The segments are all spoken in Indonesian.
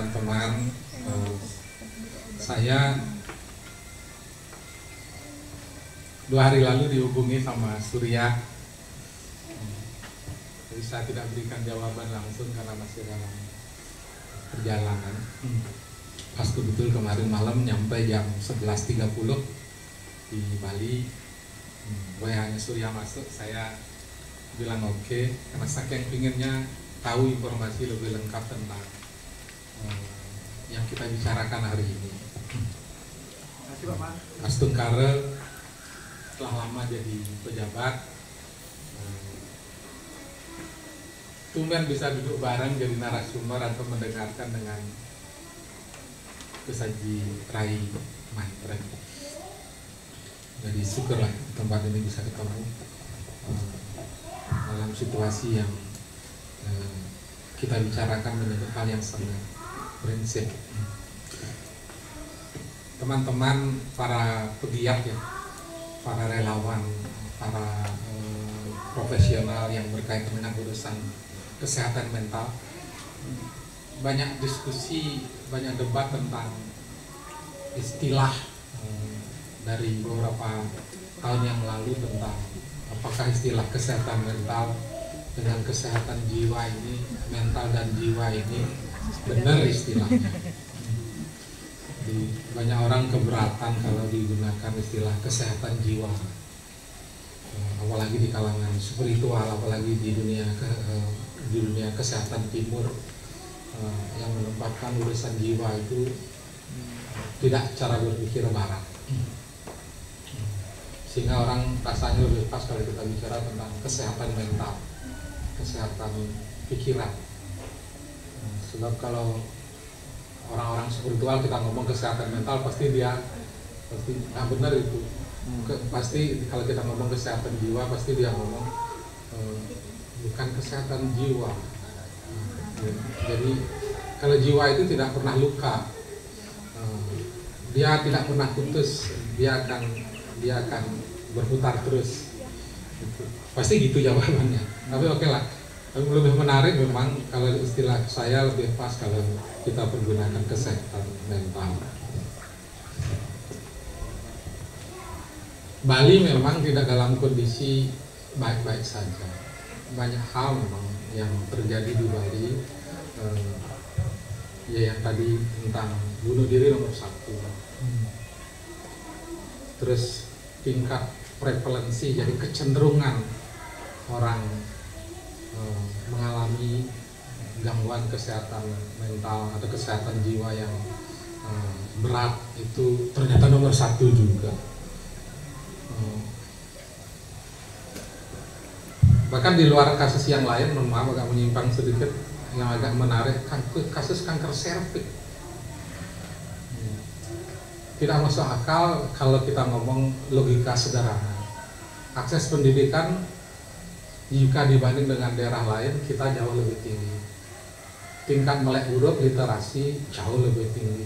teman-teman, saya 2 hari lalu dihubungi sama Surya. Jadi saya tidak berikan jawaban langsung karena masih dalam perjalanan. Pas betul kemarin malam nyampe jam 11.30 di Bali, WA-nya Surya masuk, saya bilang oke, karena saking pinginnya tahu informasi lebih lengkap tentang yang kita bicarakan hari ini. Mas Tungkare telah lama jadi pejabat, tumben bisa duduk bareng jadi narasumber atau mendengarkan dengan pesaji Rai Maitre. Jadi syukurlah tempat ini bisa ketemu dalam situasi yang kita bicarakan menyangkut hal yang sangat prinsip. Teman-teman, para pegiat ya, para relawan, para profesional yang berkaitan dengan urusan kesehatan mental, banyak diskusi, banyak debat tentang istilah dari beberapa tahun yang lalu tentang apakah istilah kesehatan mental dengan kesehatan jiwa ini, mental dan jiwa ini benar istilahnya. Jadi banyak orang keberatan kalau digunakan istilah kesehatan jiwa, apalagi di kalangan spiritual, apalagi di dunia kesehatan timur yang menempatkan urusan jiwa itu tidak cara berpikir barat, sehingga orang rasanya lebih pas kalau kita bicara tentang kesehatan mental, kesehatan pikiran. Sebab kalau orang-orang spiritual kita ngomong kesehatan mental pasti benar itu. Pasti kalau kita ngomong kesehatan jiwa pasti dia ngomong bukan kesehatan jiwa. Jadi kalau jiwa itu tidak pernah luka, dia tidak pernah putus, dia akan berputar terus. Pasti gitu jawabannya. Tapi oke lah. Lebih menarik memang kalau istilah saya lebih pas kalau kita pergunakan kesehatan mental. Bali memang tidak dalam kondisi baik-baik saja. Banyak hal memang yang terjadi di Bali. Ya yang tadi tentang bunuh diri nomor 1. Terus tingkat prevalensi, jadi kecenderungan orang mengalami gangguan kesehatan mental atau kesehatan jiwa yang berat itu ternyata nomor 1 juga. Bahkan di luar kasus yang lain, maaf agak menyimpang sedikit, yang agak menarik, kasus kanker serviks. Tidak masuk akal kalau kita ngomong logika sederhana. Akses pendidikan jika dibanding dengan daerah lain kita jauh lebih tinggi. Tingkat melek huruf literasi jauh lebih tinggi.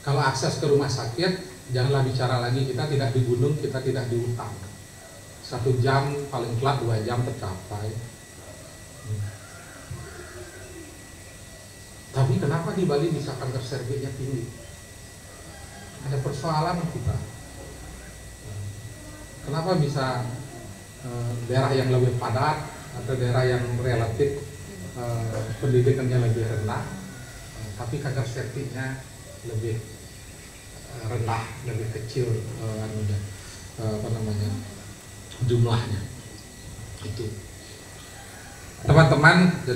Kalau akses ke rumah sakit, janganlah bicara lagi, kita tidak di gunung, kita tidak di hutan. 1 jam paling telat 2 jam tercapai. Tapi kenapa di Bali bisa kanker serviksnya tinggi? Ada persoalan kita. Kenapa bisa daerah yang lebih padat atau daerah yang relatif pendidikannya lebih rendah, tapi kanker serviksnya lebih rendah, lebih kecil jumlahnya itu. Teman-teman,